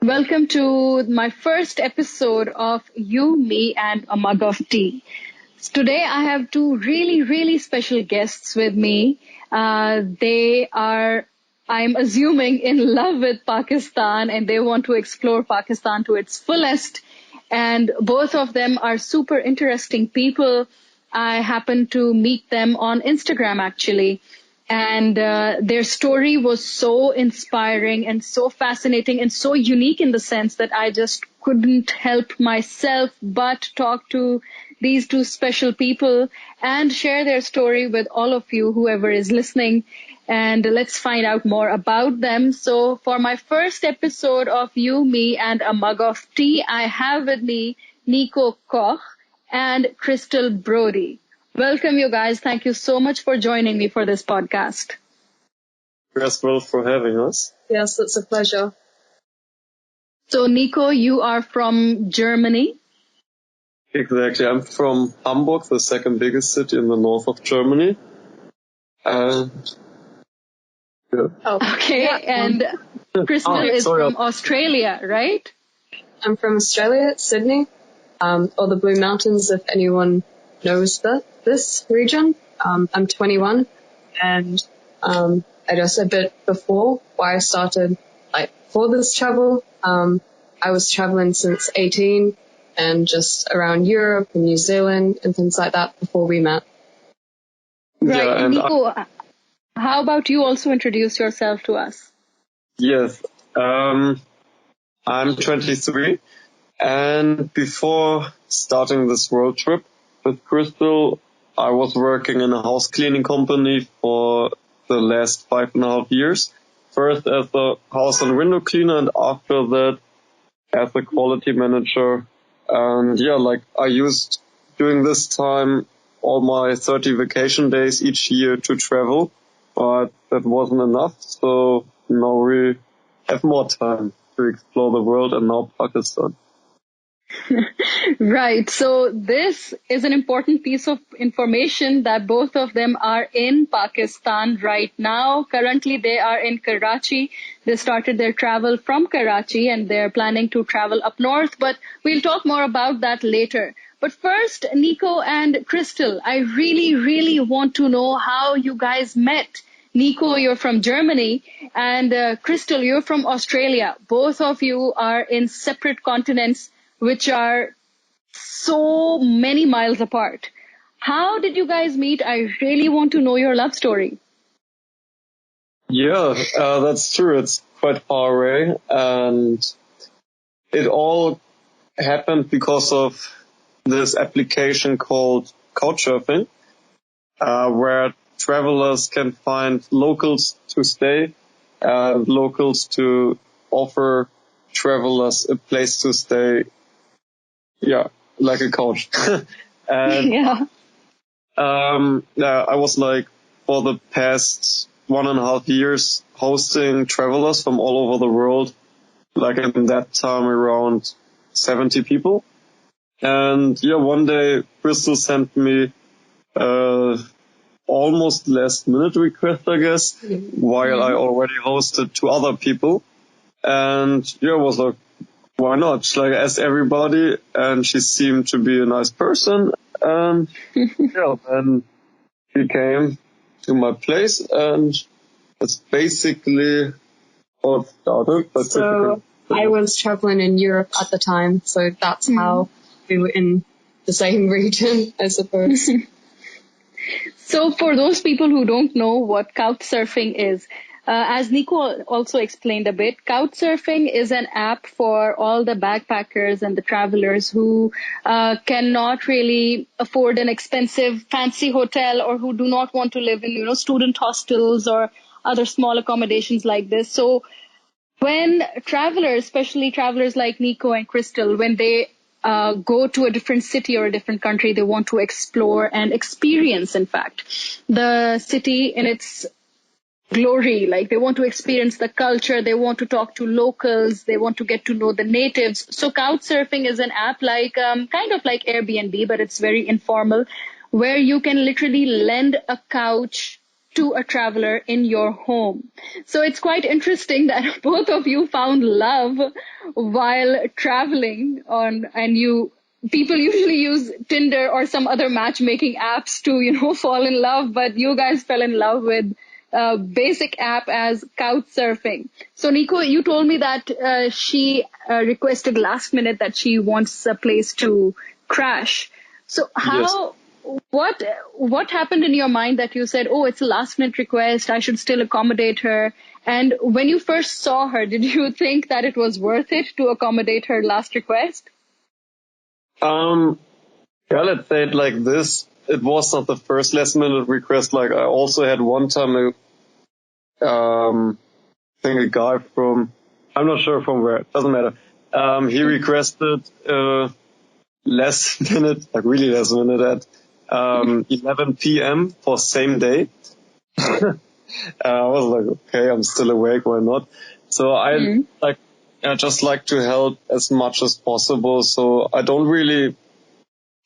Welcome to my first episode of You, Me, and a Mug of Tea. Today I have two really special guests with me. They are, I'm assuming, in love with Pakistan and they want to explore Pakistan to its fullest. And both of them are super interesting people. I happened to meet them on Instagram actually. And their story was so inspiring and so fascinating and so unique in the sense that I just couldn't help myself but talk to these two special people and share their story with all of you, whoever is listening. And let's find out more about them. So for my first episode of You, Me, and a Mug of Tea, I have with me Nico Koch and Krystal Brodie. Welcome, you guys. Thank you so much for joining me for this podcast. Yes, well, for having us. Yes, it's a pleasure. So, Nico, you are from Germany. Exactly. I'm from Hamburg, the second biggest city in the north of Germany. And yeah. Okay, yeah. And Krystal is from Australia, right? I'm from Australia, Sydney, or the Blue Mountains, if anyone knows this region. I'm 21, and I guess a bit before why I started for this travel. I was traveling since 18 and just around Europe and New Zealand and things like that before we met. Right, yeah, and Nico, how about you also introduce yourself to us? Yes, I'm 23, and before starting this world trip with Krystal, I was working in a house cleaning company for the last 5.5 years. First as a house and window cleaner, and after that as a quality manager. And yeah, I used during this time all my 30 vacation days each year to travel, but that wasn't enough. So now we have more time to explore the world, and now Pakistan. Right. So this is an important piece of information that both of them are in Pakistan right now. Currently, they are in Karachi. They started their travel from Karachi and they're planning to travel up north, but we'll talk more about that later. But first, Nico and Krystal, I really want to know how you guys met. Nico, you're from Germany, and Krystal, you're from Australia. Both of you are in separate continents, which are so many miles apart. How did you guys meet? I really want to know your love story. Yeah, that's true. It's quite far away, and it all happened because of this application called Couchsurfing, where travelers can find locals to stay and locals to offer travelers a place to stay. Yeah, like a couch. And yeah, I was for the past 1.5 years hosting travelers from all over the world, in that time around 70 people. And yeah, one day Krystal sent me almost last minute request, I guess, while I already hosted 2 other people. And yeah, was like, why not? Asked everybody, and she seemed to be a nice person. And yeah, then she came to my place, and that's basically how it started. So I was traveling in Europe at the time, so that's how we were in the same region, I suppose. So for those people who don't know what couchsurfing is, as Nico also explained a bit, couchsurfing is an app for all the backpackers and the travelers who cannot really afford an expensive fancy hotel, or who do not want to live in, student hostels or other small accommodations like this. So when travelers, especially travelers like Nico and Krystal, when they go to a different city or a different country, they want to explore and experience, in fact, the city in its glory. They want to experience the culture, they want to talk to locals, they want to get to know the natives. So Couchsurfing is an app kind of like Airbnb, but it's very informal, where you can literally lend a couch to a traveler in your home. So it's quite interesting that both of you found love while traveling people usually use Tinder or some other matchmaking apps to, fall in love, but you guys fell in love with a basic app as couch surfing. So Nico, you told me that she requested last minute that she wants a place to crash. So Yes. what happened in your mind that you said, oh, it's a last minute request, I should still accommodate her? And when you first saw her, did you think that it was worth it to accommodate her last request? Yeah, let's say it like this. It was not the first last minute request. Like I also had one time I think a guy from, I'm not sure from where, doesn't matter. He requested, last minute, like really last minute at, 11 p.m. for same day. I was like, okay, I'm still awake, why not? So I just like to help as much as possible. So I don't really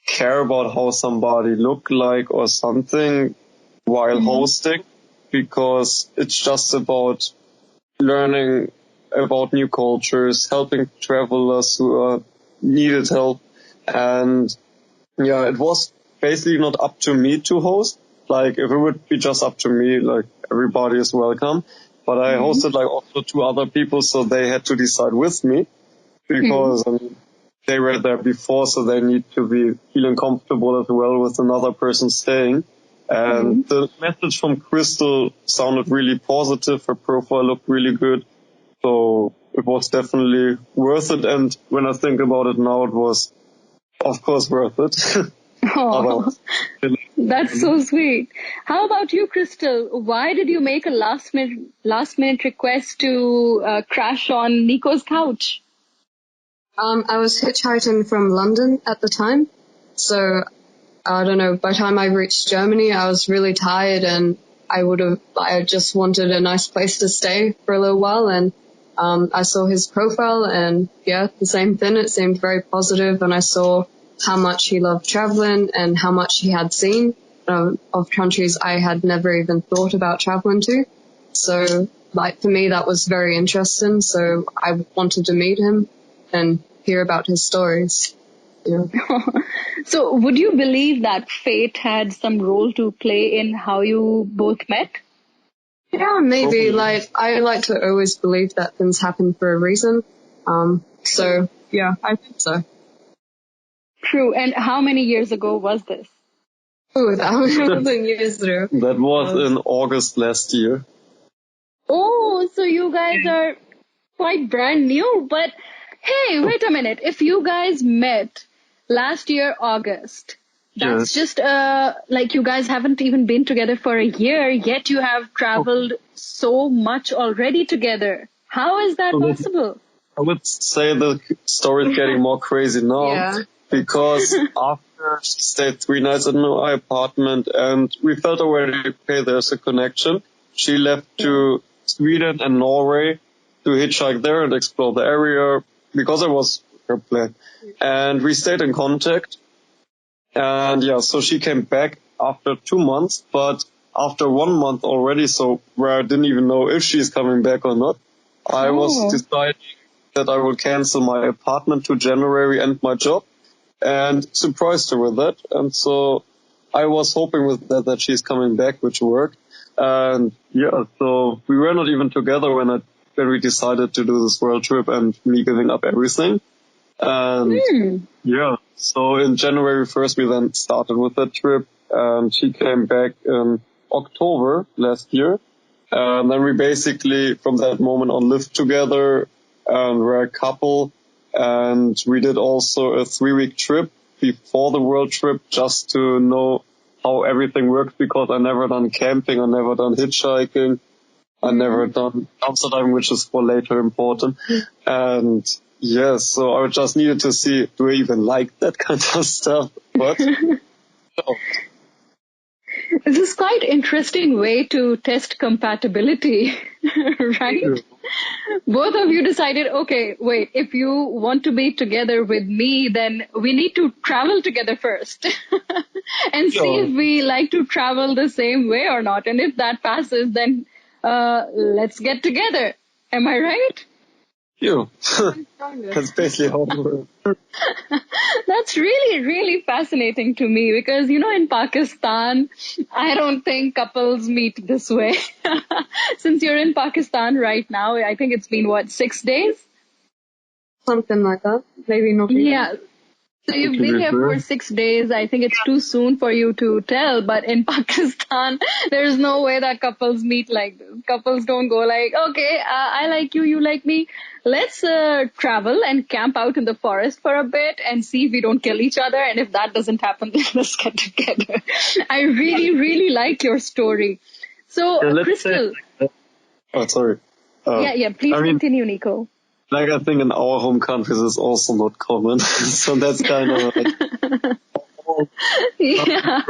care about how somebody look like or something while hosting, because it's just about learning about new cultures, helping travelers who needed help. And yeah, it was basically not up to me to host. Like if it would be just up to me, like everybody is welcome. But I hosted like also 2 other people, so they had to decide with me, because they were there before, so they need to be feeling comfortable as well with another person staying. And the message from Krystal sounded really positive. Her profile looked really good. So it was definitely worth it. And when I think about it now, it was, of course, worth it. Oh, that's so sweet. How about you, Krystal? Why did you make a last minute request to crash on Nico's couch? I was hitchhiking from London at the time, so I don't know, by the time I reached Germany, I was really tired, and I just wanted a nice place to stay for a little while, and I saw his profile, and yeah, the same thing. It seemed very positive, and I saw how much he loved traveling and how much he had seen of countries I had never even thought about traveling to. So, like, for me, that was very interesting. So I wanted to meet him and hear about his stories. Yeah. So would you believe that fate had some role to play in how you both met? Yeah, maybe. Like, I like to always believe that things happen for a reason. So yeah, I think so. True. And how many years ago was this? Oh, that was years ago. That was in August last year. Oh, so you guys are quite brand new. But hey, wait a minute. If you guys met last year, August, that's just like you guys haven't even been together for a year, yet you have traveled so much already together. How is that possible? I would say the story is getting more crazy now. Yeah. Because after she stayed 3 nights in my apartment and we felt already, okay, there's a connection, she left to Sweden and Norway to hitchhike there and explore the area, because it was her plan. And we stayed in contact. And yeah, so she came back after 2 months, but after 1 month already, so where I didn't even know if she's coming back or not, I was deciding that I will cancel my apartment to January and my job, and surprised her with that. And so I was hoping with that she's coming back, which worked. And yeah, so we were not even together when we decided to do this world trip and me giving up everything. And yeah, so in January 1st, we then started with that trip, and she came back in October last year. And then we basically, from that moment on, lived together, and we're a couple. And we did also a 3-week trip before the world trip, just to know how everything works, because I never done camping, I never done hitchhiking, I never done dumpster diving, which is for later important. And yes, so I just needed to see, do I even like that kind of stuff? But This is quite interesting way to test compatibility, right? Both of you decided, okay, wait, if you want to be together with me, then we need to travel together first and see if we like to travel the same way or not. And if that passes, then let's get together. Am I right? Yeah. That's basically how it works. That's really, really fascinating to me because, in Pakistan, I don't think couples meet this way. Since you're in Pakistan right now, I think it's been, 6 days? Something like that. Maybe not even. Yeah. So you've been here for 6 days. I think it's too soon for you to tell, but in Pakistan, there's no way that couples meet like this. Couples don't go like, okay, I like you, you like me. Let's travel and camp out in the forest for a bit and see if we don't kill each other. And if that doesn't happen, then let's get together. I really, really like your story. So, Krystal. Sorry. Yeah, please continue, Nico. Like, I think in our home countries is also not common. So that's kind of like... Yeah.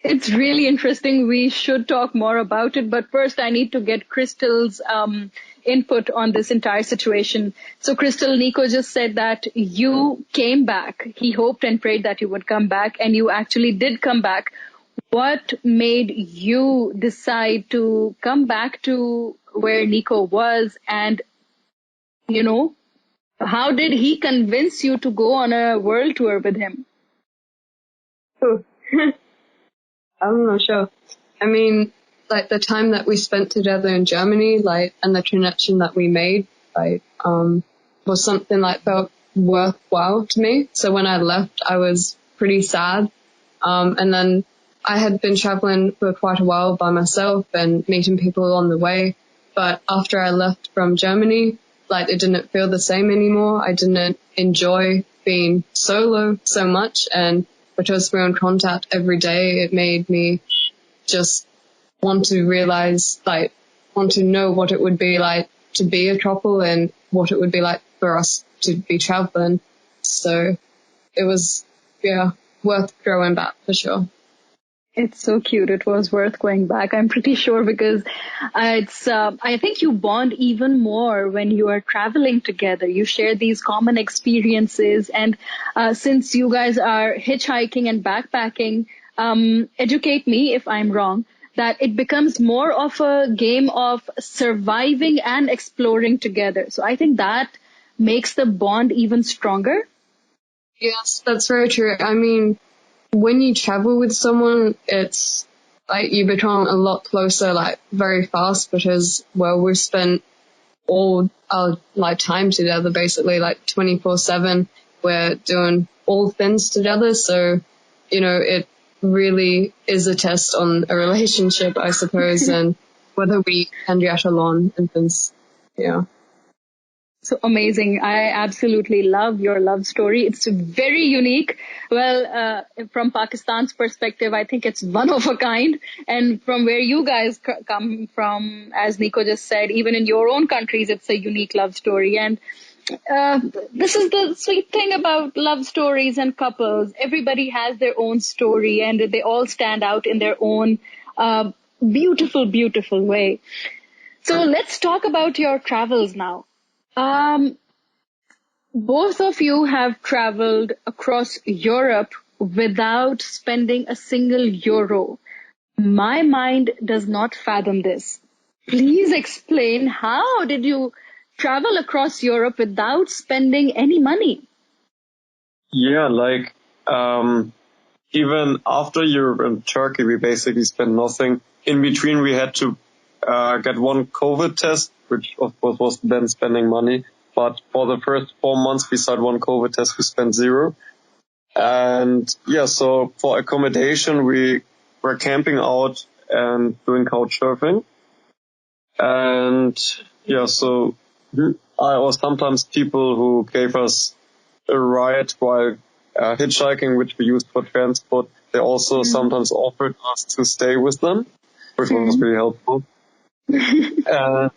It's really interesting. We should talk more about it. But first, I need to get Krystal's input on this entire situation. So, Krystal, Nico just said that you came back. He hoped and prayed that you would come back, and you actually did come back. What made you decide to come back to where Nico was? And, how did he convince you to go on a world tour with him? I'm not sure. I mean, like the time that we spent together in Germany, like, and the connection that we made, like, was something like felt worthwhile to me. So when I left, I was pretty sad. And then I had been traveling for quite a while by myself and meeting people along the way. But after I left from Germany, like, it didn't feel the same anymore. I didn't enjoy being solo so much. And because we're in contact every day, it made me just want to know what it would be like to be a couple and what it would be like for us to be traveling. So it was, worth going back for sure. It's so cute. It was worth going back, I'm pretty sure, because I think you bond even more when you are traveling together. You share these common experiences. And since you guys are hitchhiking and backpacking, educate me if I'm wrong, that it becomes more of a game of surviving and exploring together. So I think that makes the bond even stronger. Yes, that's very true. I mean, when you travel with someone, it's like you become a lot closer, like, very fast because, well, we've spent all our time together, basically, like 24/7. We're doing all things together. So, it really is a test on a relationship, I suppose, and whether we can get along and things. Yeah. So amazing. I absolutely love your love story. It's very unique. Well, from Pakistan's perspective, I think it's one of a kind. And from where you guys come from, as Nico just said, even in your own countries, it's a unique love story. And this is the sweet thing about love stories and couples. Everybody has their own story and they all stand out in their own beautiful, beautiful way. So let's talk about your travels now. Both of you have traveled across Europe without spending a single euro. My mind does not fathom this. Please explain, how did you travel across Europe without spending any money? Yeah, like, even after Europe and Turkey, we basically spent nothing. In between, we had to get one COVID test, which of course was then spending money. But for the first 4 months, beside one COVID test, we spent zero. And so for accommodation, we were camping out and doing couch surfing. And so I was sometimes people who gave us a ride while hitchhiking, which we used for transport. They also sometimes offered us to stay with them, which was really helpful. And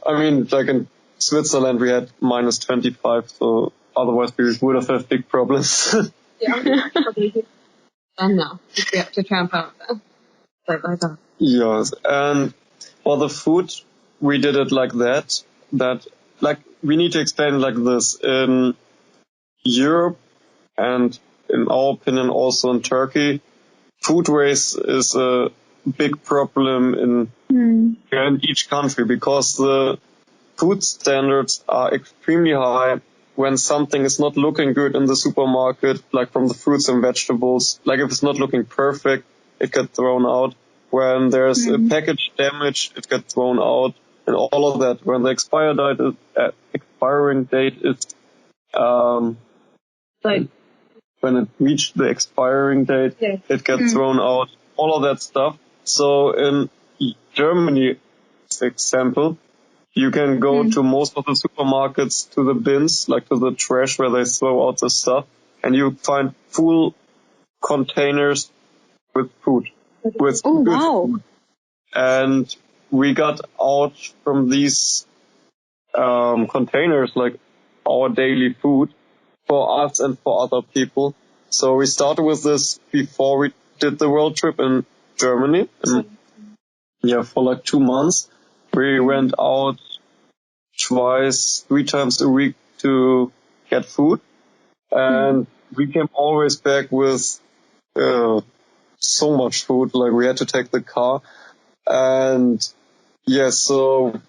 I mean, like in Switzerland, we had minus 25, so otherwise we would have had big problems. Yeah. done now. We have to tramp out there. Like that. Yes, and for the food, we did it like that, like, we need to explain like this. In Europe, and in our opinion also in Turkey, food waste is a big problem in each country, because the food standards are extremely high. When something is not looking good in the supermarket, like from the fruits and vegetables, like if it's not looking perfect, it gets thrown out. When there's a package damage, it gets thrown out, and all of that. When the expiring date is Like, when it reached the expiring date, it gets thrown out, all of that stuff. So in Germany, for example, you can go to most of the supermarkets, to the bins, like to the trash where they throw out the stuff, and you find full containers with food, with good food. And we got out from these containers like our daily food for us and for other people. So we started with this before we did the world trip in Germany. And for like 2 months, we went out twice, 3 times a week to get food. And we came always back with so much food, like we had to take the car. And so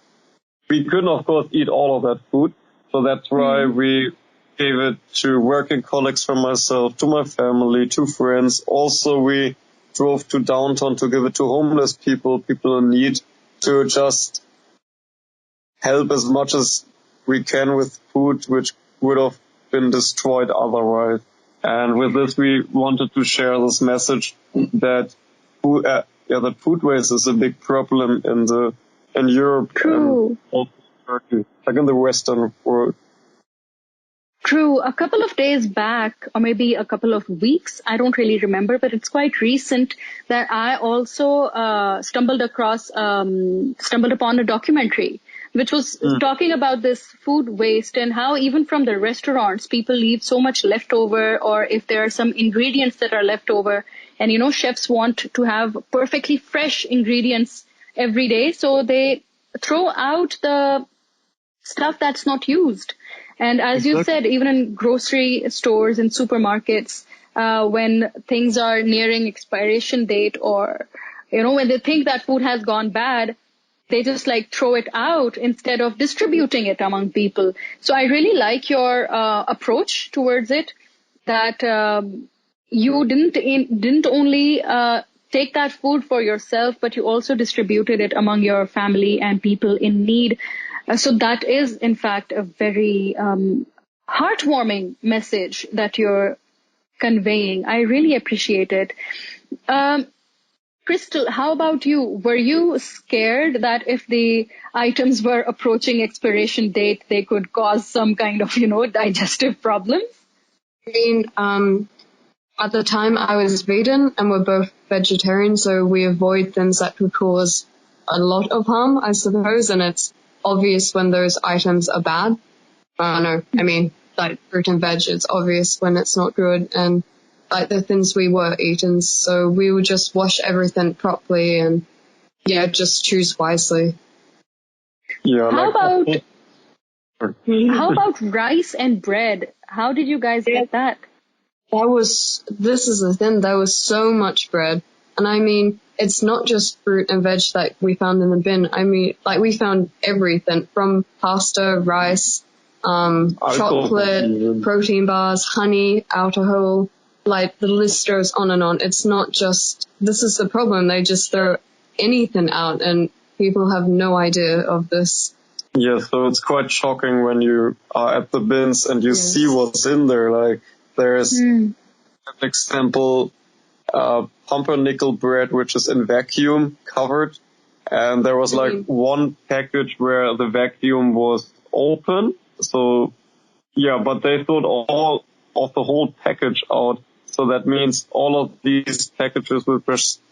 we couldn't, of course, eat all of that food. So that's why we gave it to working colleagues from myself, to my family, to friends. Also, we drove to downtown to give it to homeless people in need, to just help as much as we can with food, which would have been destroyed otherwise. And with this, we wanted to share this message that food waste is a big problem in Europe and also Turkey, like in the Western world. True. A couple of days back, or maybe a couple of weeks, I don't really remember, but it's quite recent that I also stumbled upon a documentary which was talking about this food waste and how even from the restaurants, people leave so much leftover, or if there are some ingredients that are left over, and, you know, chefs want to have perfectly fresh ingredients every day, so they throw out the stuff that's not used. And as you said, even in grocery stores and supermarkets, when things are nearing expiration date, or, you know, when they think that food has gone bad, they just like throw it out instead of distributing it among people. So I really like your approach towards it, that you didn't only take that food for yourself, but you also distributed it among your family and people in need. So that is, in fact, a very heartwarming message that you're conveying. I really appreciate it. Krystal, how about you? Were you scared that if the items were approaching expiration date, they could cause some kind of, you know, digestive problems? I mean, at the time I was vegan and we're both vegetarian, so we avoid things that could cause a lot of harm, I suppose, and it's obvious when those items are bad. I don't know. I mean, like fruit and veg, it's obvious when it's not good, and like the things we were eating, so we would just wash everything properly and just choose wisely. Yeah. How about rice and bread? How did you guys get that? This is the thing, there was so much bread. And I mean, it's not just fruit and veg that we found in the bin. I mean, like we found everything from pasta, rice, chocolate, protein bars, honey, alcohol. Like the list goes on and on. It's not just, this is the problem. They just throw anything out and people have no idea of this. Yeah, so it's quite shocking when you are at the bins and you see what's in there. Like there's, an example, pumpernickel bread, which is in vacuum covered. And there was like one package where the vacuum was open. So but they threw all of the whole package out. So that means all of these packages were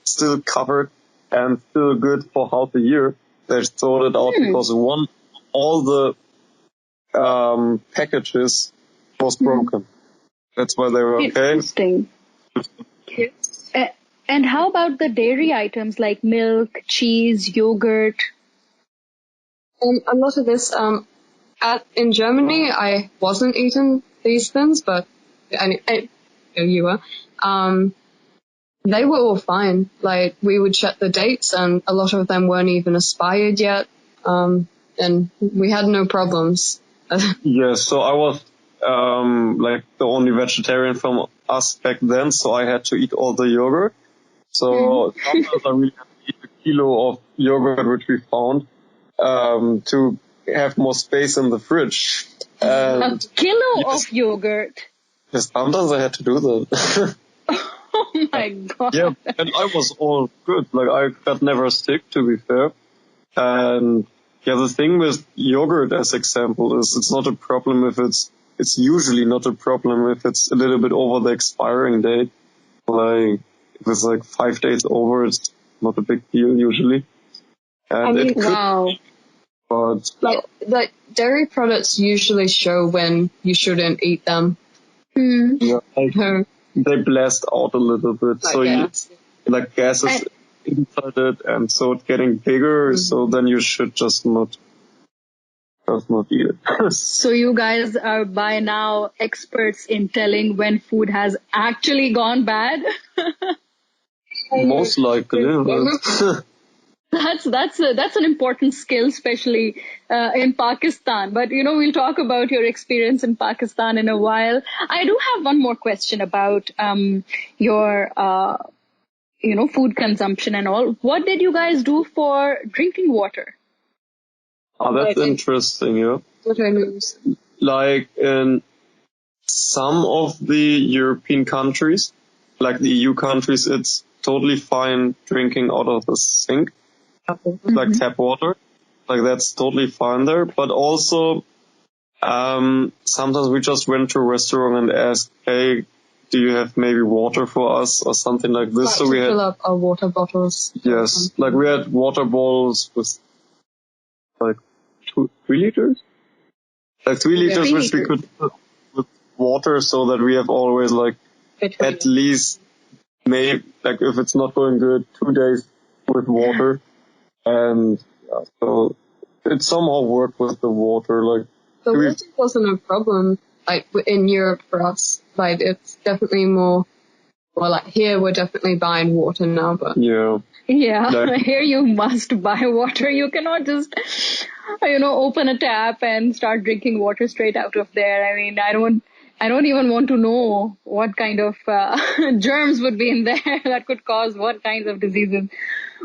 still covered and still good for half a year. They threw it out because all the packages was broken. That's why they were okay. Interesting. A- And how about the dairy items like milk, cheese, yogurt? A lot of this, in Germany, I wasn't eating these things, but you were. They were all fine. Like, we would check the dates, and a lot of them weren't even expired yet. And we had no problems. Yes, so I was like the only vegetarian from us back then, so I had to eat all the yogurt. So sometimes I really had to eat a kilo of yogurt which we found to have more space in the fridge. A kilo of yogurt. Yes, sometimes I had to do that. Oh my god. Yeah, and I was all good. Like, I got never sick, to be fair. And yeah, the thing with yogurt, as example, is it's not a problem if it's usually not a problem if it's a little bit over the expiring date. Like, if it's like 5 days over, it's not a big deal usually. And I mean, it could, Wow. but like dairy products usually show when you shouldn't eat them. yeah, like, So, they blast out a little bit. like, So yeah. like gas is inside it, and so it's getting bigger. So then you should just not eat it. So you guys are by now experts in telling when food has actually gone bad. Most likely. But That's an important skill, especially in Pakistan. But we'll talk about your experience in Pakistan in a while. I do have one more question about your food consumption and all. What did you guys do for drinking water? Oh, that's interesting, yeah. What I mean. Like in some of the European countries, like the EU countries, it's totally fine drinking out of the sink, like tap water. Like, that's totally fine there. But also, sometimes we just went to a restaurant and asked, hey, do you have maybe water for us or something like this? Like So to we fill had, up our water bottles. yes, like we had water bottles with like 3 liters? Like 3 liters, which we could fill with water so that we have always like at least maybe, like if it's not going good, 2 days with water. And so it somehow worked with the water. Like, The water wasn't a problem, like, in Europe for us. Like, it's definitely more, well, like, here we're definitely buying water now, but... yeah. Yeah, Like, here you must buy water. You cannot just, open a tap and start drinking water straight out of there. I mean, I don't even want to know what kind of germs would be in there that could cause what kinds of diseases.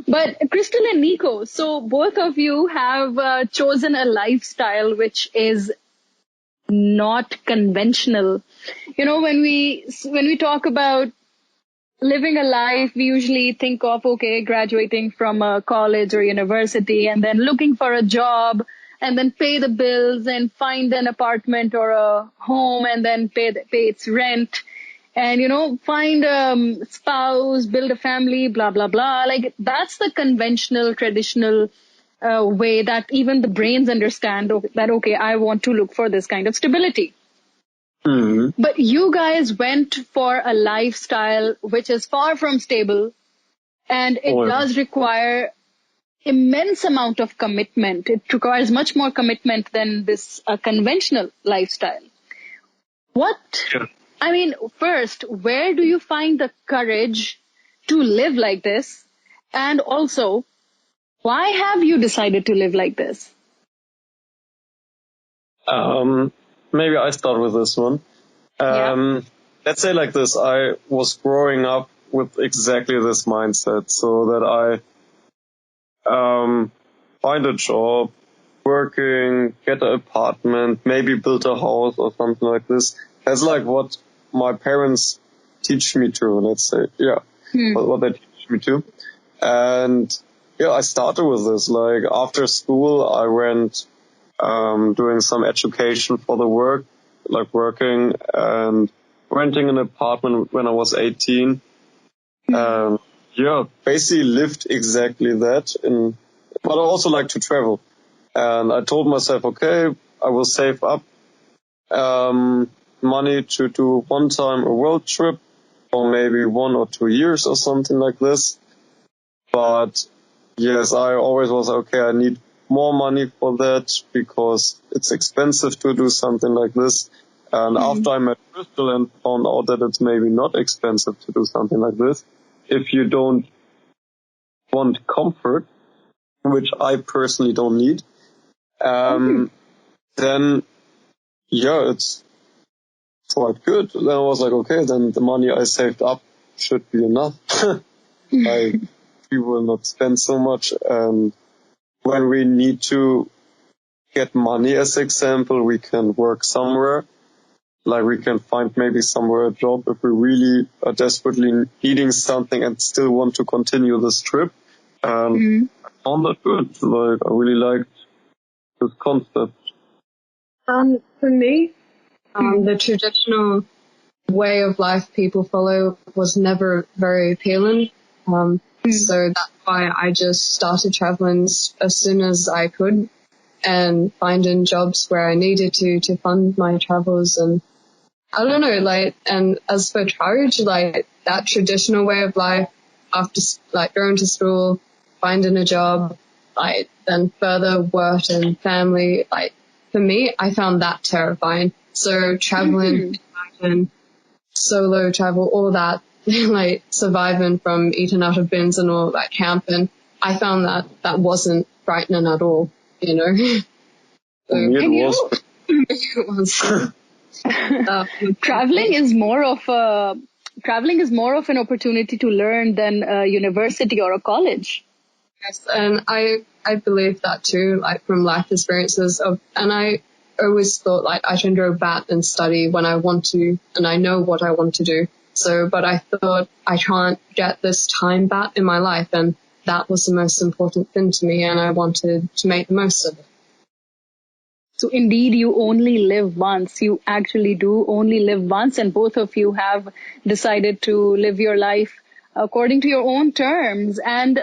But Krystal and Nico, so both of you have chosen a lifestyle which is not conventional. When we talk about living a life, we usually think of, okay, graduating from a college or university and then looking for a job and then pay the bills and find an apartment or a home and then pay its rent and, find a spouse, build a family, blah, blah, blah. Like, that's the conventional, traditional way that even the brains understand that, okay, I want to look for this kind of stability. But you guys went for a lifestyle which is far from stable, and it does require immense amount of commitment. It requires much more commitment than this conventional lifestyle. I mean, first, where do you find the courage to live like this? And also, why have you decided to live like this? maybe I start with this one. Let's say like this, I was growing up with exactly this mindset, so that I find a job, working, get an apartment, maybe build a house or something like this. That's like what my parents teach me to, let's say. Yeah, what they teach me to. And yeah, I started with this. Like, after school, I went doing some education for the work, like working and renting an apartment when I was 18. Yeah, basically lived exactly that. But I also like to travel. And I told myself, okay, I will save up money to do one time a world trip. for maybe 1 or 2 years or something like this. But yes, I always was, okay, I need more money for that because it's expensive to do something like this. And after I met Krystal and found out that it's maybe not expensive to do something like this, if you don't want comfort, which I personally don't need, then yeah, it's quite good. Then I was like, okay, then the money I saved up should be enough. We will not spend so much. And when we need to get money, as example, we can work somewhere. Like we can find maybe somewhere a job if we really are desperately needing something and still want to continue this trip. And I found that good. Like I really liked this concept. For me, the traditional way of life people follow was never very appealing. So that's why I just started traveling as soon as I could and finding jobs where I needed to fund my travels. And I don't know, like, and as for courage, like that traditional way of life after like going to school, finding a job, like then further work and family, like for me, I found that terrifying. So traveling, solo travel, all that, like surviving from eating out of bins and all that camping, I found that wasn't frightening at all, you know. It was. Traveling is more of an opportunity to learn than a university or a college. Yes, and I believe that too, like from life experiences and I always thought like I should go back and study when I want to, and I know what I want to do. So, but I thought I can't get this time back in my life, and that was the most important thing to me, and I wanted to make the most of it. So indeed, you only live once. You actually do only live once, and both of you have decided to live your life according to your own terms. And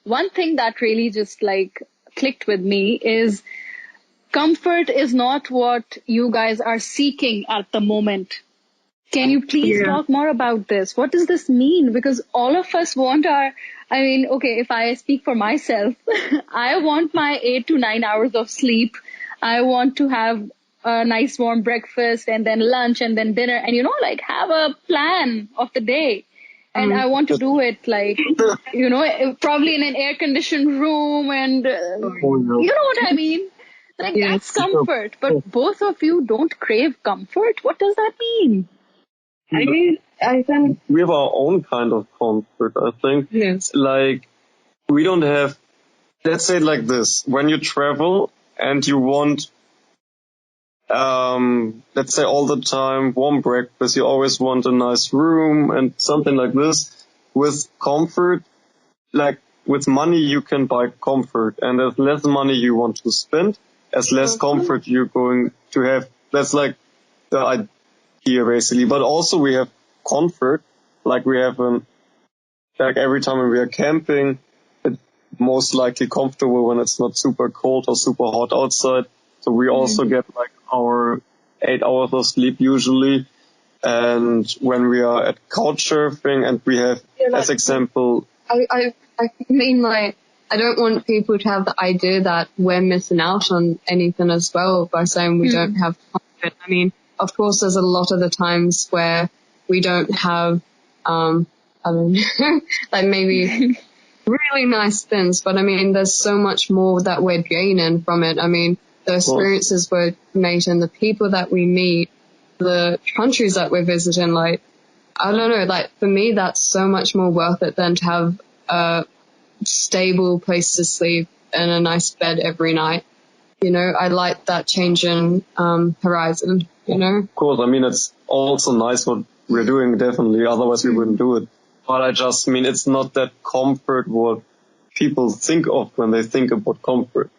one thing that really just like clicked with me is comfort is not what you guys are seeking at the moment. Can you please talk more about this? What does this mean? Because all of us want okay, if I speak for myself, I want my 8 to 9 hours of sleep. I want to have a nice warm breakfast and then lunch and then dinner and, like have a plan of the day. And I want to do it like, probably in an air conditioned room and, you know what I mean? Like that's comfort. But both of you don't crave comfort. What does that mean? I think we have our own kind of comfort, I think. Yes. Like, we don't have, let's say it like this, when you travel and you want, let's say all the time warm breakfast, you always want a nice room and something like this. With comfort, like with money you can buy comfort, and as less money you want to spend, as less comfort you're going to have. That's like the idea basically. But also we have comfort, like we have like every time when we are camping, it's most likely comfortable when it's not super cold or super hot outside. So we also get like our 8 hours of sleep usually. And when we are at couch surfing and we have, as example, I mean, like, I don't want people to have the idea that we're missing out on anything as well by saying we don't have comfort. I mean, of course, there's a lot of the times where we don't have, I don't know, like maybe really nice things, but I mean, there's so much more that we're gaining from it. I mean, the experiences we're making, the people that we meet, the countries that we're visiting, like, I don't know, like, for me, that's so much more worth it than to have a stable place to sleep and a nice bed every night. You know, I like that changing horizon, you know? Of course, I mean, it's also nice what we're doing, definitely, otherwise we wouldn't do it. But I just mean, it's not that comfort what people think of when they think about comfort.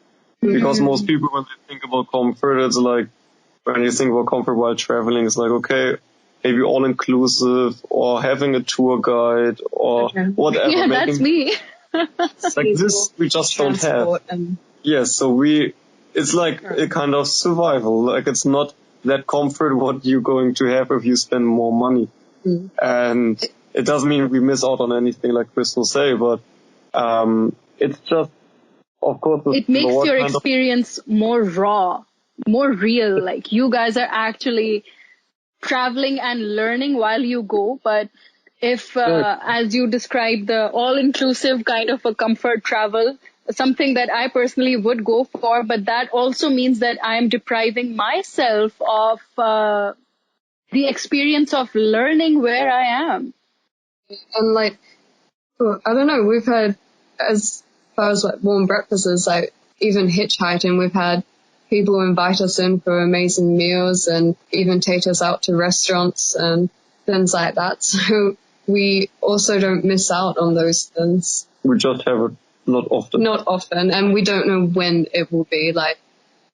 Because most people, when they think about comfort, it's like, when you think about comfort while traveling, it's like, okay, maybe all-inclusive or having a tour guide or whatever. Yeah, that's me. It's like this we just don't have. Yes, so it's like a kind of survival. Like, it's not that comfort what you're going to have if you spend more money. And it doesn't mean we miss out on anything, like Krystal say, but it's just, of course, it makes your experience more raw, more real. Like you guys are actually traveling and learning while you go. But if, as you described, the all-inclusive kind of a comfort travel, something that I personally would go for, but that also means that I'm depriving myself of the experience of learning where I am. And like, I don't know, we've had, as far as like warm breakfasts, like even hitchhiking, we've had people invite us in for amazing meals and even take us out to restaurants and things like that. So we also don't miss out on those things. We just have it not often. Not often, and we don't know when it will be. Like,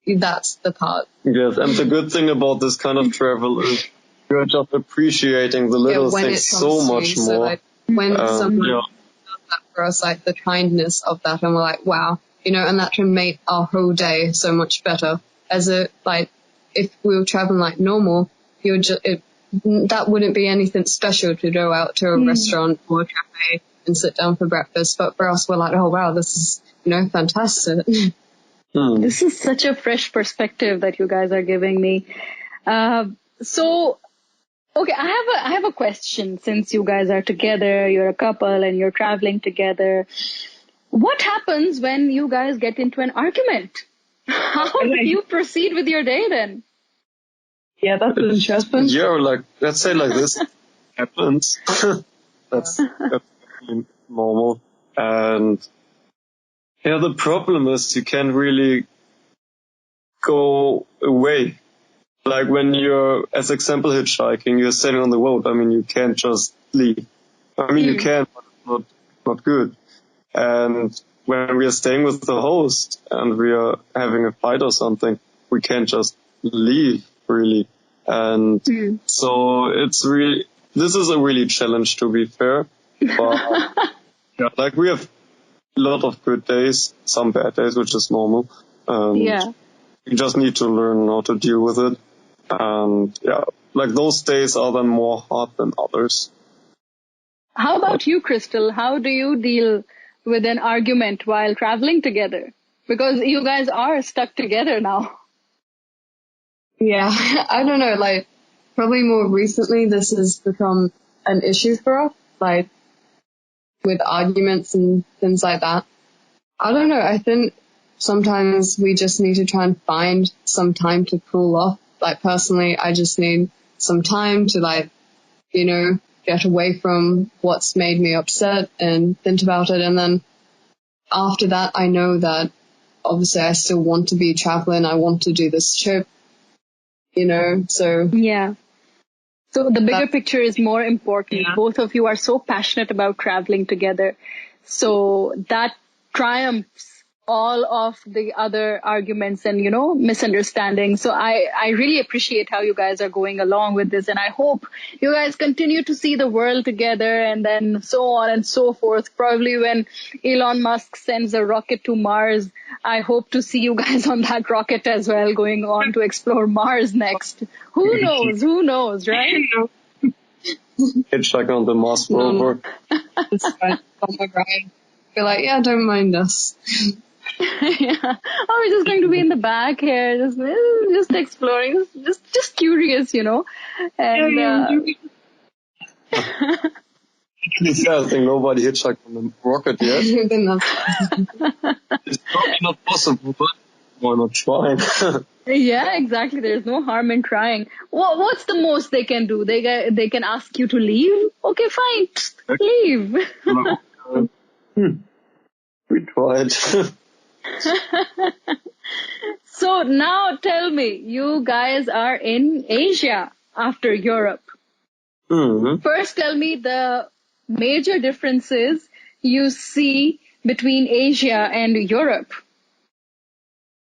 that's the part. Yes, and the good thing about this kind of travel is you're just appreciating the little things so much more. So like, when someone does that for us, like the kindness of that, and we're like, wow, you know, and that can make our whole day so much better. As a, like, if we were traveling like normal, that wouldn't be anything special to go out to a restaurant or a cafe and sit down for breakfast. But for us, we're like, oh wow, this is, you know, fantastic. This is such a fresh perspective that you guys are giving me. So, okay, I have a question. Since you guys are together, you're a couple and you're traveling together, what happens when you guys get into an argument? How do you proceed with your day then? Yeah, that's interesting. Yeah, like, let's say like this happens. That's normal. And yeah, the problem is you can't really go away. Like when you're, as example, hitchhiking, you're standing on the road. I mean, you can't just leave. I mean, you can, but it's not good. And when we are staying with the host and we are having a fight or something, we can't just leave, really. And so it's really, this is a really challenge, to be fair. But yeah, like we have a lot of good days, some bad days, which is normal. You just need to learn how to deal with it. And yeah, like those days are then more hard than others. How about you, Krystal? How do you deal with an argument while traveling together? Because you guys are stuck together now. Yeah, I don't know, like, probably more recently this has become an issue for us, like, with arguments and things like that. I don't know, I think sometimes we just need to try and find some time to cool off. Like, personally, I just need some time to, like, you know, get away from what's made me upset and think about it. And then after that, I know that obviously I still want to be traveling. I want to do this trip, you know, so. Yeah. So the bigger picture is more important. Yeah. Both of you are so passionate about traveling together. So that triumphs all of the other arguments and, you know, misunderstandings. So I really appreciate how you guys are going along with this. And I hope you guys continue to see the world together and then so on and so forth. Probably when Elon Musk sends a rocket to Mars, I hope to see you guys on that rocket as well, going on to explore Mars next. Who knows? Who knows, right? Hitchhike on the Mars rover. It's fine. On my ride. Be like, yeah, don't mind us. Yeah. Oh, we're just going to be in the back here, just exploring, just curious, you know. And I think nobody hitchhiked on the rocket yet. It's probably not possible, but why not try? Yeah, exactly. There's no harm in trying. What's the most they can do? They can ask you to leave. Okay, fine, leave. We tried. So now tell me, you guys are in Asia after Europe. First, tell me the major differences you see between Asia and Europe.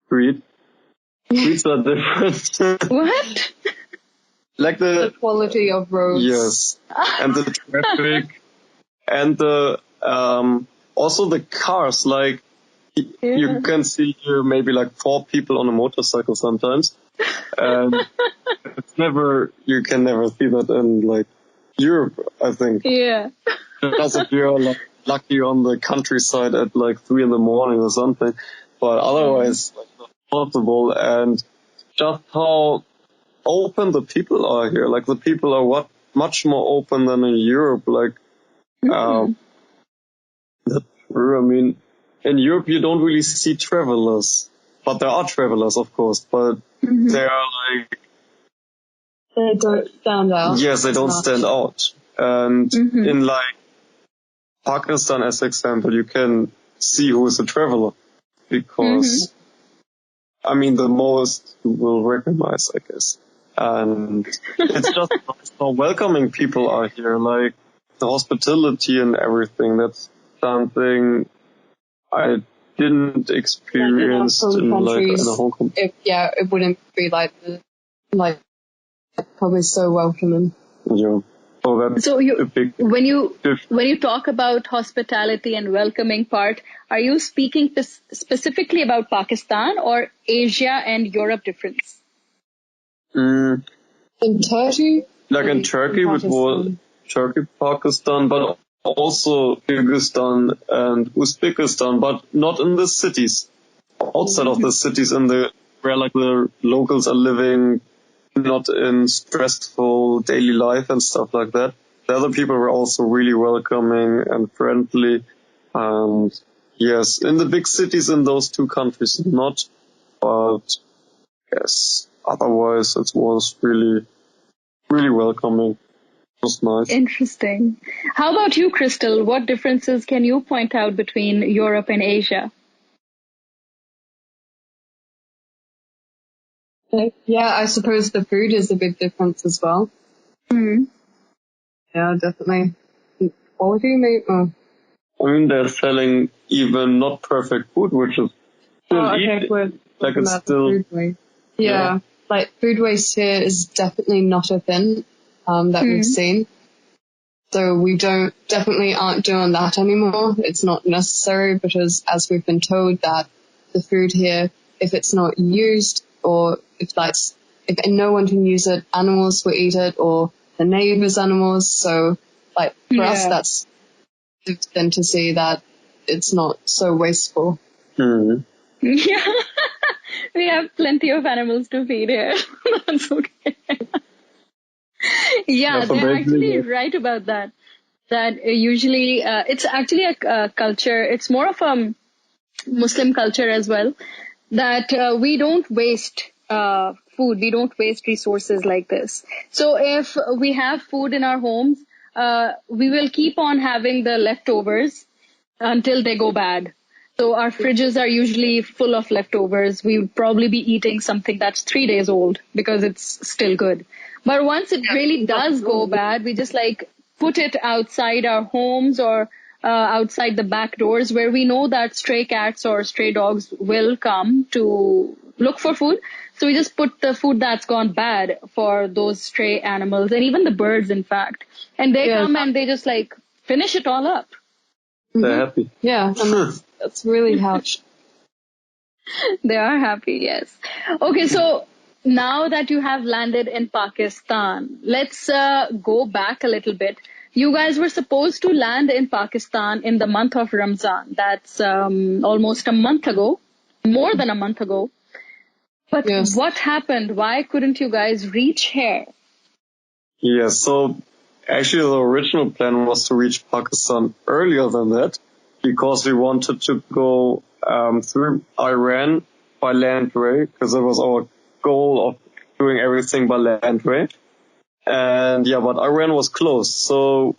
Breeds are different. What? Like the quality of roads. Yes. And the traffic. And the also the cars, like you can see here maybe like 4 people on a motorcycle sometimes. And you can never see that in like Europe, I think. Yeah. Because if you're like lucky on the countryside at like 3 a.m. or something, but otherwise like, not possible. And just how open the people are here. Like the people are much more open than in Europe. Like, that's true. I mean, in Europe you don't really see travelers, but there are travelers, of course, but they are like, They don't stand out. yes, they don't stand out. And in like Pakistan, as example, you can see who is a traveler because, I mean, the most you will recognize, I guess. And it's just how welcoming people are here, like the hospitality and everything. That's something I didn't experience like in a Hong Kong. It wouldn't be like probably so welcoming. Yeah. Oh, that's So a big when you talk about hospitality and welcoming part, are you speaking specifically about Pakistan or Asia and Europe difference? Mm, In Turkey? like in Turkey, it was Turkey, Pakistan, but also Kyrgyzstan and Uzbekistan, but not in the cities. Outside of the cities, where like the locals are living, not in stressful daily life and stuff like that. The other people were also really welcoming and friendly. And yes, in the big cities in those two countries, not, but yes, otherwise it was really, really welcoming. It was nice. Interesting. How about you, Krystal? What differences can you point out between Europe and Asia? Yeah, I suppose the food is a big difference as well. Yeah, definitely. Quality, maybe. I mean, they're selling even not perfect food, which is still like it's still food waste. Yeah, like food waste here is definitely not a thing that we've seen. So we definitely aren't doing that anymore. It's not necessary because as we've been told that the food here, if it's not used or if no one can use it, animals will eat it or the neighbor's animals. So like for us, that's then to see that it's not so wasteful. Yeah, we have plenty of animals to feed here. That's okay. Yeah, they're actually right about that. That usually it's actually a culture. It's more of a Muslim culture as well. That we don't waste food. We don't waste resources like this. So if we have food in our homes, we will keep on having the leftovers until they go bad. So our fridges are usually full of leftovers. We would probably be eating something that's 3 days old because it's still good. But once it really does go bad, we just like put it outside our homes or outside the back doors where we know that stray cats or stray dogs will come to look for food. So we just put the food that's gone bad for those stray animals and even the birds, in fact. And they come and they just like finish it all up. They're happy. Yeah, that's really helped. They are happy, yes. Okay, so now that you have landed in Pakistan, let's go back a little bit. You guys were supposed to land in Pakistan in the month of Ramzan. That's almost a month ago, more than a month ago. But what happened? Why couldn't you guys reach here? Yeah, so actually the original plan was to reach Pakistan earlier than that because we wanted to go through Iran by landway because that was our goal of doing everything by landway. And yeah, but Iran was closed, so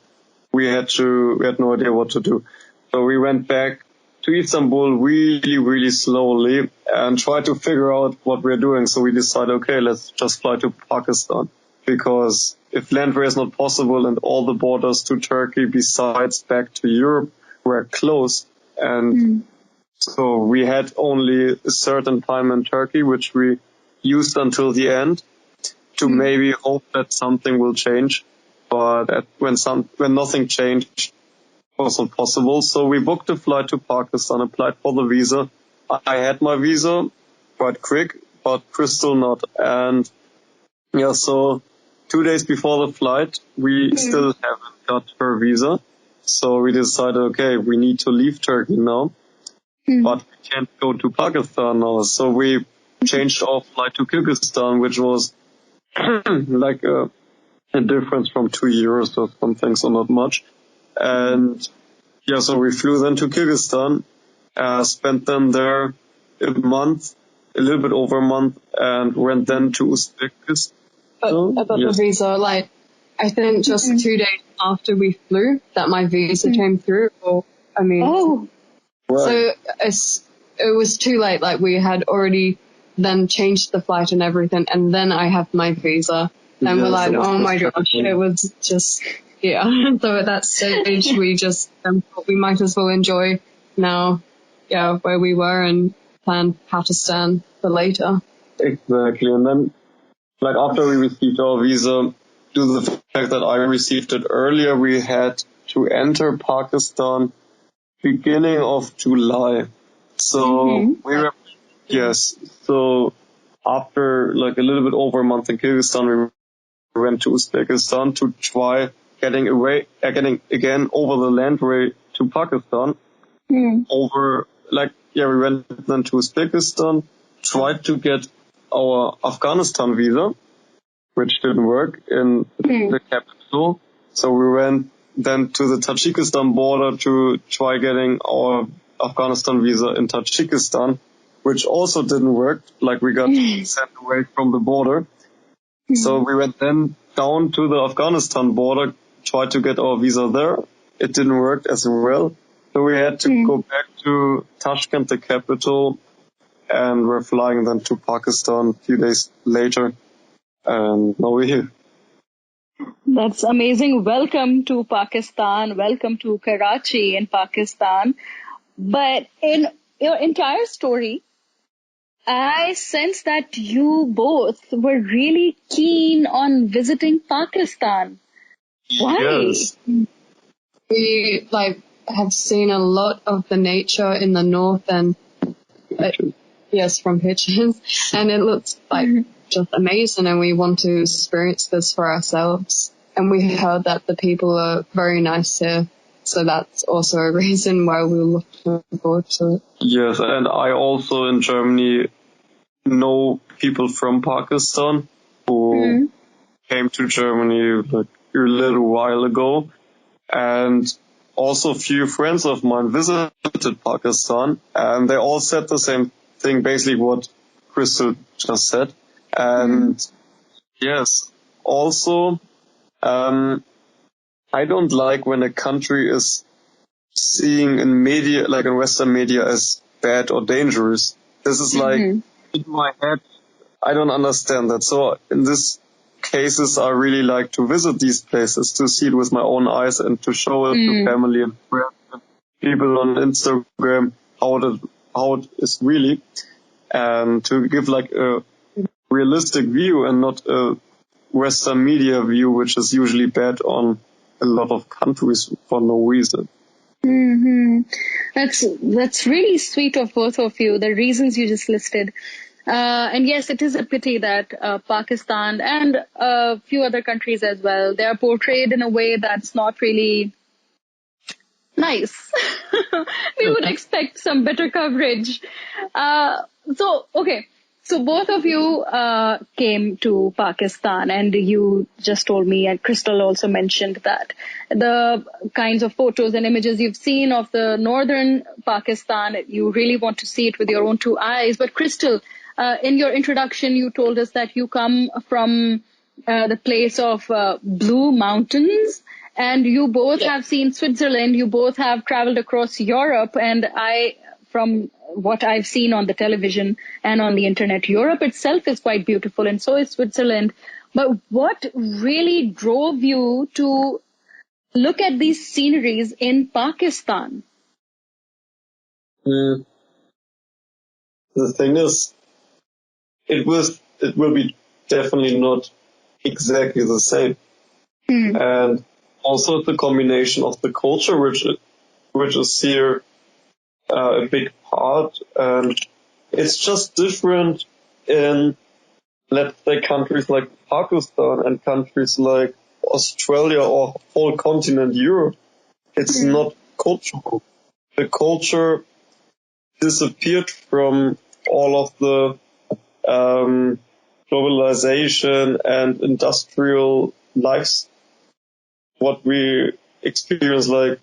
we had no idea what to do. So we went back to Istanbul really, really slowly and tried to figure out what we're doing. So we decided, okay, let's just fly to Pakistan. Because if landway is not possible and all the borders to Turkey besides back to Europe were closed, and so we had only a certain time in Turkey, which we used until the end to maybe hope that something will change. But when nothing changed, it wasn't possible. So we booked a flight to Pakistan, applied for the visa. I had my visa quite quick, but Krystal not. And yeah, so 2 days before the flight, we still haven't got her visa. So we decided, okay, we need to leave Turkey now, but we can't go to Pakistan now. So we changed our flight to Kyrgyzstan, which was like a difference from 2 years or something, so not much. And yeah, so we flew then to Kyrgyzstan, spent then there a month, a little bit over a month, and went then to Uzbekistan. But about the visa, like, I think just 2 days after we flew that my visa came through. Or, I mean, Right. so it was too late. Like, we had already then changed the flight and everything, and then I have my visa. And we're like, oh my gosh, it was just, yeah. So at that stage, we just thought we might as well enjoy now, yeah, where we were and plan Pakistan for later. Exactly. And then, like, after we received our visa, due to the fact that I received it earlier, we had to enter Pakistan beginning of July. So we were, yes. So after like a little bit over a month in Kyrgyzstan, we went to Uzbekistan to try getting again over the landway to Pakistan. We went then to Uzbekistan, tried to get our Afghanistan visa, which didn't work in the capital. So we went then to the Tajikistan border to try getting our Afghanistan visa in Tajikistan, which also didn't work. Like, we got sent away from the border. So we went then down to the Afghanistan border, tried to get our visa there. It didn't work as well. So we had to go back to Tashkent, the capital, and we're flying then to Pakistan a few days later. And now we're here. That's amazing. Welcome to Pakistan. Welcome to Karachi in Pakistan. But in your entire story, I sense that you both were really keen on visiting Pakistan. Why? Yes. We have seen a lot of the nature in the north, and yes, from pictures, and it looks like just amazing, and we want to experience this for ourselves. And we heard that the people are very nice here, so that's also a reason why we were looking forward to it. Yes, and I also in Germany know people from Pakistan who came to Germany like a little while ago, and also a few friends of mine visited Pakistan, and they all said the same thing, basically what Krystal just said. And yes, also, I don't like when a country is seen in media, like in Western media, as bad or dangerous. This is like, in my head, I don't understand that. So in this cases, I really like to visit these places, to see it with my own eyes and to show it to family and friends and people on Instagram how it is really, and to give like a realistic view and not a Western media view, which is usually bad on a lot of countries for no reason. That's really sweet of both of you, the reasons you just listed. And yes, it is a pity that Pakistan and a few other countries as well, they are portrayed in a way that's not really nice. We would expect some better coverage. So both of you came to Pakistan, and you just told me, and Krystal also mentioned that the kinds of photos and images you've seen of the northern Pakistan, you really want to see it with your own two eyes. But Krystal, in your introduction, you told us that you come from the place of blue mountains, and you both have seen Switzerland, you both have traveled across Europe, and from what I've seen on the television and on the internet, Europe itself is quite beautiful, and so is Switzerland. But what really drove you to look at these sceneries in Pakistan? The thing is, it will be definitely not exactly the same. And also the combination of the culture, which is here a big part, and it's just different in let's say, countries like Pakistan and countries like Australia or whole continent Europe, it's not cultural. The culture disappeared from all of the globalization and industrial lives, what we experience, like,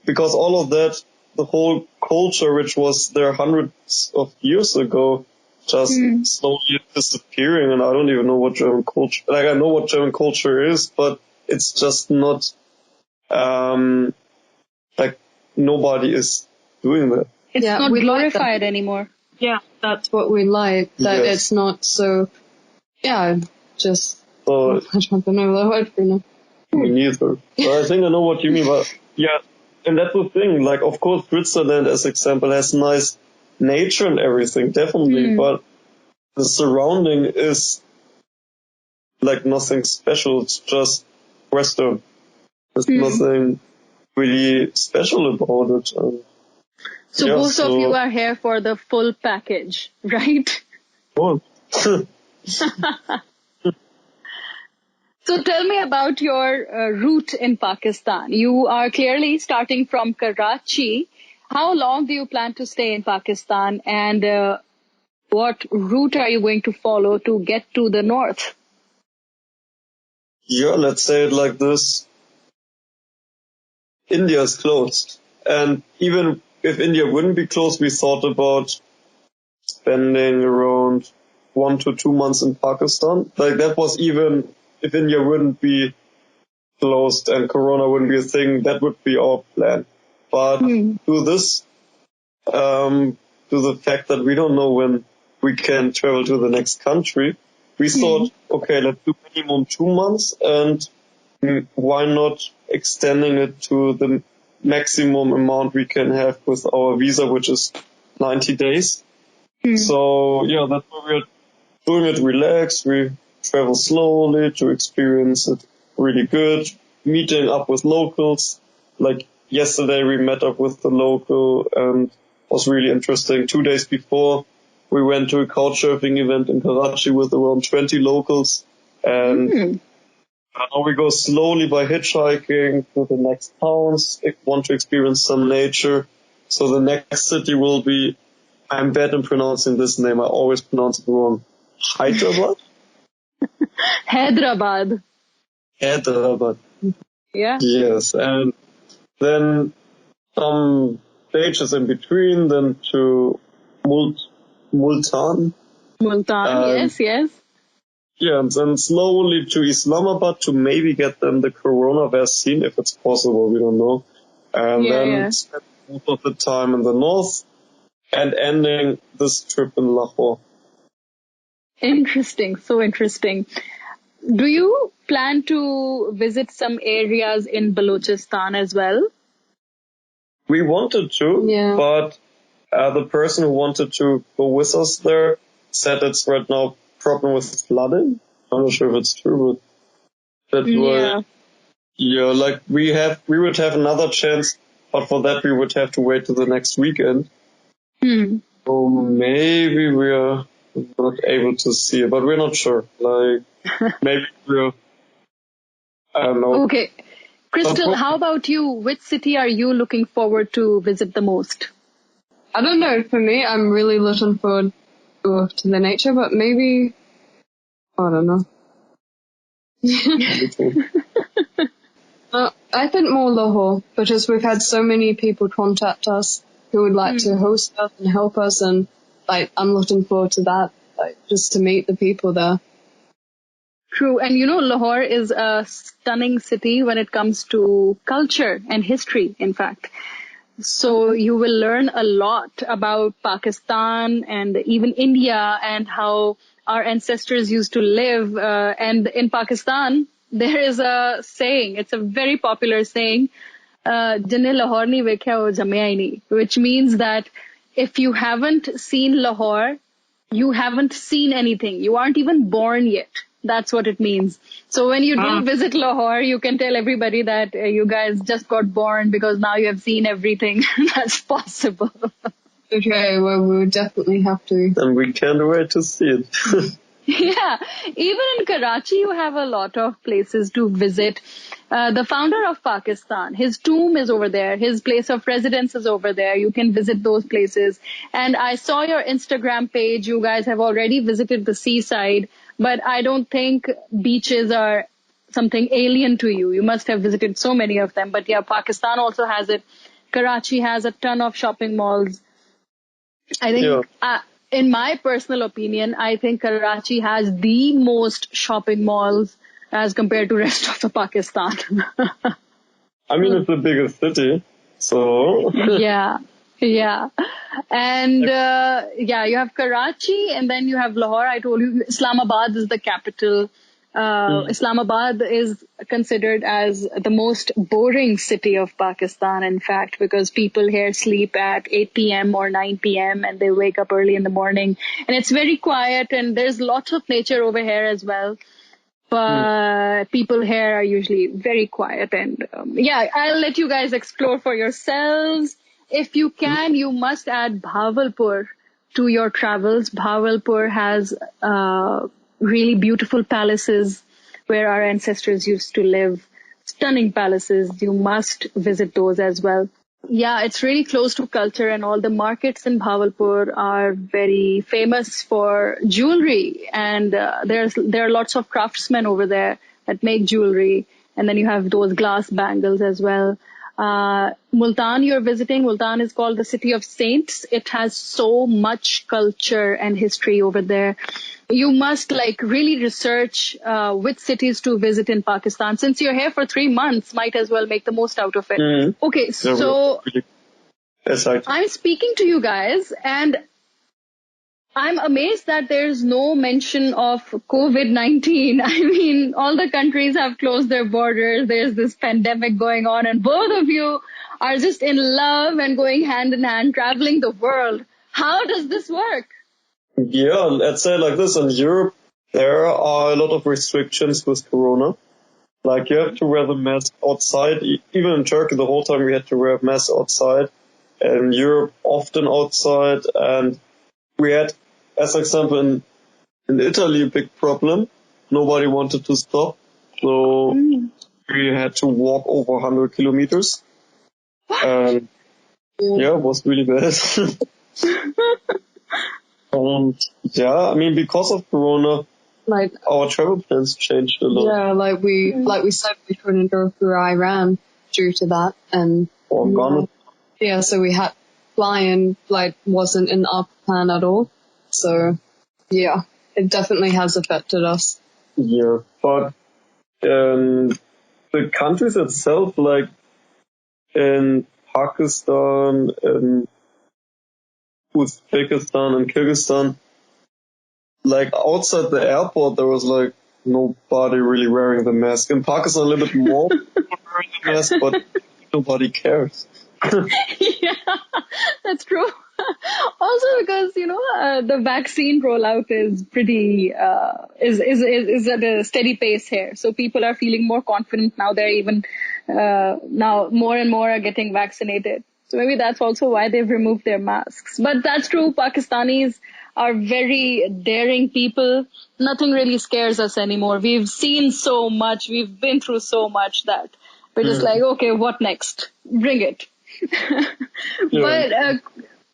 because all of that, the whole culture which was there hundreds of years ago, just slowly disappearing. And I don't even know what German culture, like, I know what German culture is, but it's just not, like, nobody is doing that. It's not we like glorified that. anymore. Yeah, that's what we like. That Yes. it's not so. Yeah, just. So, I don't know the word for now. me neither. But I think I know what you mean, but yeah, and that's the thing, like, of course, Switzerland, as example, has nice nature and everything, definitely, but the surrounding is like nothing special, it's just Western. There's nothing really special about it. So yeah, both of you are here for the full package, right? Oh. So tell me about your route in Pakistan. You are clearly starting from Karachi. How long do you plan to stay in Pakistan, and what route are you going to follow to get to the north? Yeah, let's say it like this. India is closed. And even if India wouldn't be closed, we thought about spending around 1 to 2 months in Pakistan. Like, that was even if India wouldn't be closed and Corona wouldn't be a thing, that would be our plan. But to this, to the fact that we don't know when we can travel to the next country, we thought, okay, let's do minimum 2 months, and why not extending it to the maximum amount we can have with our visa, which is 90 days. So, yeah, that's why we're doing it relaxed. We travel slowly to experience it really good, meeting up with locals. Like, yesterday we met up with the local and it was really interesting. 2 days before, we went to a couchsurfing event in Karachi with around 20 locals, and now we go slowly by hitchhiking to the next towns, want to experience some nature. So the next city will be, I'm bad in pronouncing this name, I always pronounce it wrong, Hyderabad? Hyderabad. Hyderabad. Yeah. Yes, and then some stages in between, then to Multan. Multan, yes. Yeah, and then slowly to Islamabad to maybe get them the corona vaccine, if it's possible, we don't know. And then spend most of the time in the north and ending this trip in Lahore. Interesting, so interesting. Do you plan to visit some areas in Balochistan as well? We wanted to, but the person who wanted to go with us there said it's right now problem with flooding. I'm not sure if it's true, but that's why. Yeah, like we would have another chance, but for that we would have to wait till the next weekend. So maybe we are not able to see it, but we're not sure. Like, maybe we're, I don't know. Okay. Krystal, how about you? Which city are you looking forward to visit the most? I don't know. For me, I'm really looking forward to the nature, but maybe, I don't know. I think more Lahore, because we've had so many people contact us who would like to host us and help us, and like I'm looking forward to that, like just to meet the people there. True, and you know, Lahore is a stunning city when it comes to culture and history, in fact. So you will learn a lot about Pakistan and even India and how our ancestors used to live. And in Pakistan, there is a saying, it's a very popular saying, "Jinne Lahore nahi vekhya, wo jammya hi nahi," which means that if you haven't seen Lahore, you haven't seen anything. You aren't even born yet. That's what it means. So when you do visit Lahore, you can tell everybody that you guys just got born because now you have seen everything that's possible. Okay, well, we would definitely have to. And we can't wait to see it. Yeah, even in Karachi, you have a lot of places to visit. The founder of Pakistan, his tomb is over there. His place of residence is over there. You can visit those places. And I saw your Instagram page. You guys have already visited the seaside, but I don't think beaches are something alien to you. You must have visited so many of them. But yeah, Pakistan also has it. Karachi has a ton of shopping malls. I Yeah. think, in my personal opinion, I think Karachi has the most shopping malls as compared to rest of the Pakistan. I mean, it's the biggest city, so Yeah, yeah. And yeah, you have Karachi and then you have Lahore. I told you Islamabad is the capital. Islamabad is considered as the most boring city of Pakistan, in fact, because people here sleep at 8 p.m. or 9 p.m. and they wake up early in the morning. And it's very quiet and there's lots of nature over here as well. But people here are usually very quiet. And yeah, I'll let you guys explore for yourselves. If you can, you must add Bhavalpur to your travels. Bhavalpur has really beautiful palaces where our ancestors used to live. Stunning palaces. You must visit those as well. Yeah, it's really close to culture, and all the markets in Bhavalpur are very famous for jewelry, and there are lots of craftsmen over there that make jewelry, and then you have those glass bangles as well. Multan, you're visiting. Multan is called the City of Saints. It has so much culture and history over there. You must really research which cities to visit in Pakistan. Since you're here for 3 months, might as well make the most out of it. Okay, yeah, so exactly. I'm speaking to you guys and I'm amazed that there's no mention of COVID-19. I mean, all the countries have closed their borders. There's this pandemic going on and both of you are just in love and going hand in hand, traveling the world. How does this work? Yeah, let's say like this. In Europe, there are a lot of restrictions with Corona. Like, you have to wear the mask outside. Even in Turkey, the whole time we had to wear a mask outside. In Europe, often outside. And we had, as example, in Italy, a big problem. Nobody wanted to stop. So we had to walk over 100 kilometers. And yeah, it was really bad. And yeah, I mean, because of Corona, Like, our travel plans changed a lot. yeah, like we said, we couldn't go through Iran due to that, and Or Ghana. yeah, so we had flying wasn't in our plan at all. So yeah, it definitely has affected us. Yeah, but the countries itself, like in Pakistan, in Uzbekistan, and Kyrgyzstan, like outside the airport, there was like nobody really wearing the mask. In Pakistan, a little bit more people wearing the mask, but nobody cares. Yeah, that's true. Also because, the vaccine rollout is pretty, is at a steady pace here. So people are feeling more confident now. They're even, now more and more are getting vaccinated. So maybe that's also why they've removed their masks. But that's true. Pakistanis are very daring people. Nothing really scares us anymore. We've seen so much. We've been through so much that we're just like, okay, what next? Bring it. Yeah.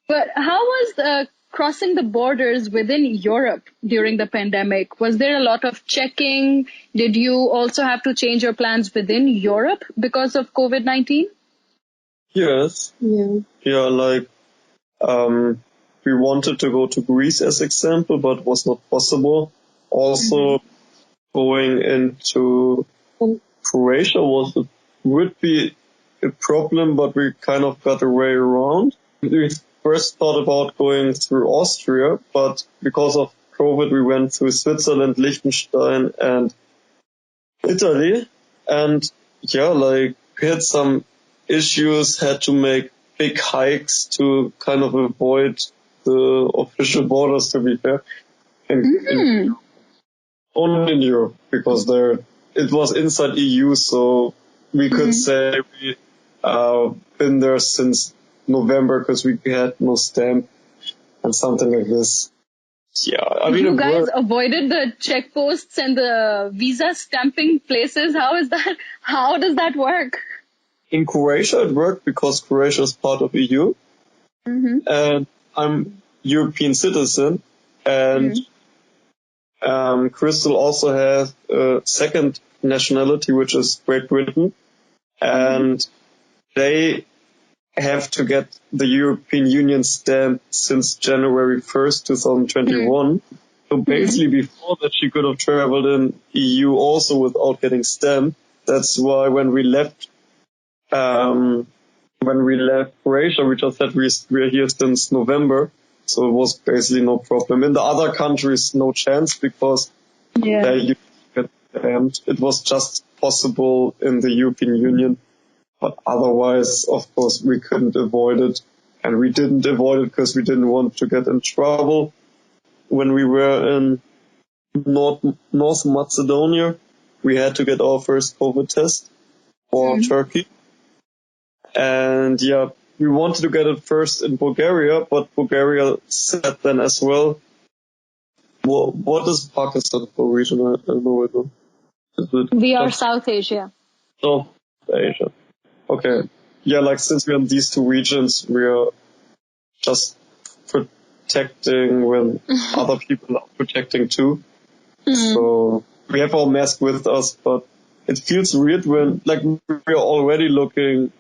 But how was crossing the borders within Europe during the pandemic? Was there a lot of checking? Did you also have to change your plans within Europe because of COVID-19? Yes. Yeah. Yeah, like, we wanted to go to Greece as example, but was not possible. Also, going into Croatia would be a problem, but we kind of got a way around. We first thought about going through Austria, but because of COVID, we went through Switzerland, Liechtenstein, and Italy. And yeah, like, we had some issues, had to make big hikes to kind of avoid the official borders, to be fair. Only in Europe, because it was inside EU, so we could say we been there since November because we had no stamp and something like this. Yeah, I mean, You it guys worked. avoided the checkposts and the visa stamping places. How is that? How does that work? In Croatia, it worked because Croatia is part of EU, Mm-hmm. and I'm European citizen, and Krystal also has a second nationality, which is Great Britain, and they have to get the European Union stamp since January 1st, 2021. So basically before that she could have traveled in EU also without getting stamped. That's why when we left Croatia, we just said we're here since November. So it was basically no problem. In the other countries, no chance because you get stamped. It was just possible in the European Union. But otherwise, of course, we couldn't avoid it. And we didn't avoid it because we didn't want to get in trouble. When we were in North Macedonia, we had to get our first COVID test for Turkey. And yeah, we wanted to get it first in Bulgaria, but Bulgaria said then as well, well, what is Pakistan for region? I don't know. Is it We are South Asia. South Asia? Okay. Yeah, like since we're in these two regions, we are just protecting when other people are protecting too. So we have our mask with us, but it feels weird when like we're already looking,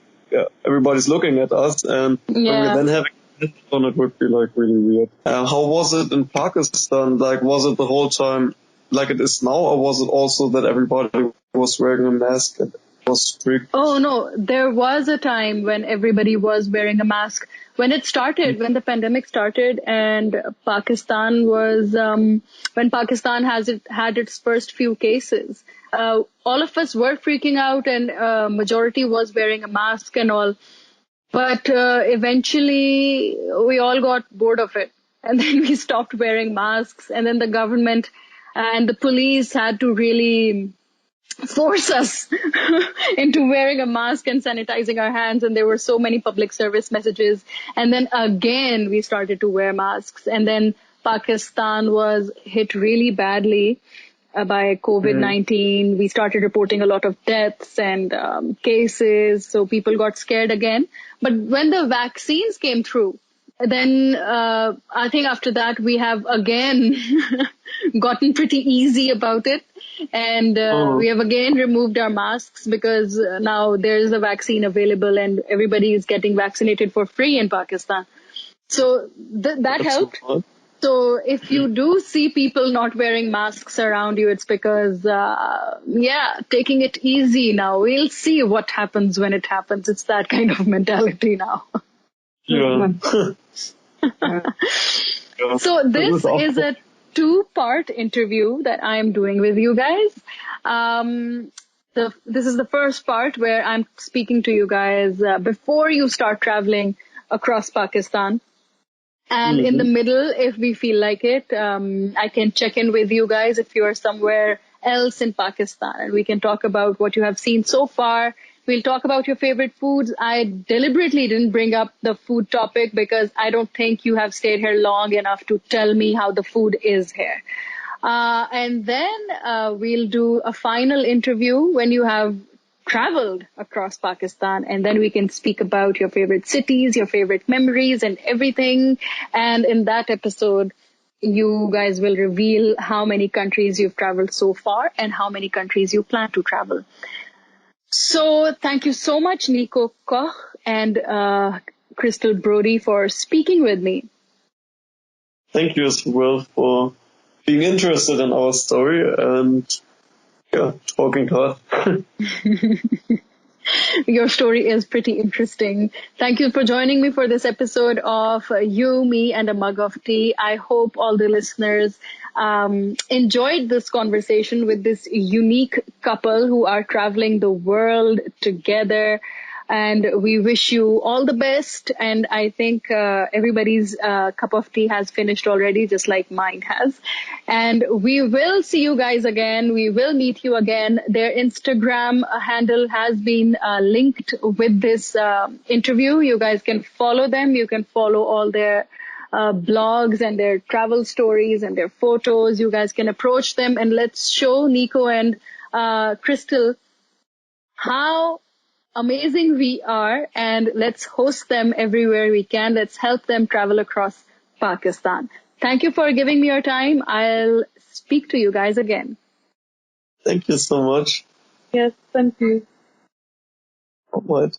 everybody's looking at us, and when we're then having this on, it would be like really weird. How was it in Pakistan? Like, was it the whole time like it is now, or was it also that everybody was wearing a mask and was strict? Oh no, there was a time when everybody was wearing a mask. When it started, when the pandemic started, and Pakistan was, when Pakistan had its first few cases, all of us were freaking out, and majority was wearing a mask and all. But eventually, we all got bored of it, and then we stopped wearing masks. And then the government and the police had to really force us into wearing a mask and sanitizing our hands, and there were so many public service messages. And then again we started to wear masks, and then Pakistan was hit really badly by COVID-19. We started reporting a lot of deaths and cases, so people got scared again. But when the vaccines came through, then I think after that we have again gotten pretty easy about it. And we have again removed our masks because now there is a vaccine available and everybody is getting vaccinated for free in Pakistan. So that helped. So if you do see people not wearing masks around you, it's because, taking it easy now. We'll see what happens when it happens. It's that kind of mentality now. Yeah. So this is a 2-part interview that I'm doing with you guys. This is the first part where I'm speaking to you guys before you start traveling across Pakistan. And in the middle, if we feel like it, I can check in with you guys if you are somewhere else in Pakistan, and we can talk about what you have seen so far. We'll talk about your favorite foods. I deliberately didn't bring up the food topic because I don't think you have stayed here long enough to tell me how the food is here. And then we'll do a final interview when you have traveled across Pakistan, and then we can speak about your favorite cities, your favorite memories and everything. And in that episode, you guys will reveal how many countries you've traveled so far and how many countries you plan to travel. So thank you so much, Nico Koch and Krystal Brodie, for speaking with me. Thank you as well for being interested in our story and talking to us. Your story is pretty interesting. Thank you for joining me for this episode of You, Me, and a Mug of Tea. I hope all the listeners enjoyed this conversation with this unique couple who are traveling the world together. And we wish you all the best. And I think everybody's cup of tea has finished already, just like mine has. And we will see you guys again. We will meet you again. Their Instagram handle has been linked with this interview. You guys can follow them. You can follow all their blogs and their travel stories and their photos. You guys can approach them and let's show Nico and Krystal how amazing we are, and let's host them everywhere we can. Let's help them travel across Pakistan. Thank you for giving me your time. I'll speak to you guys again. Thank you so much. Yes, thank you. All right.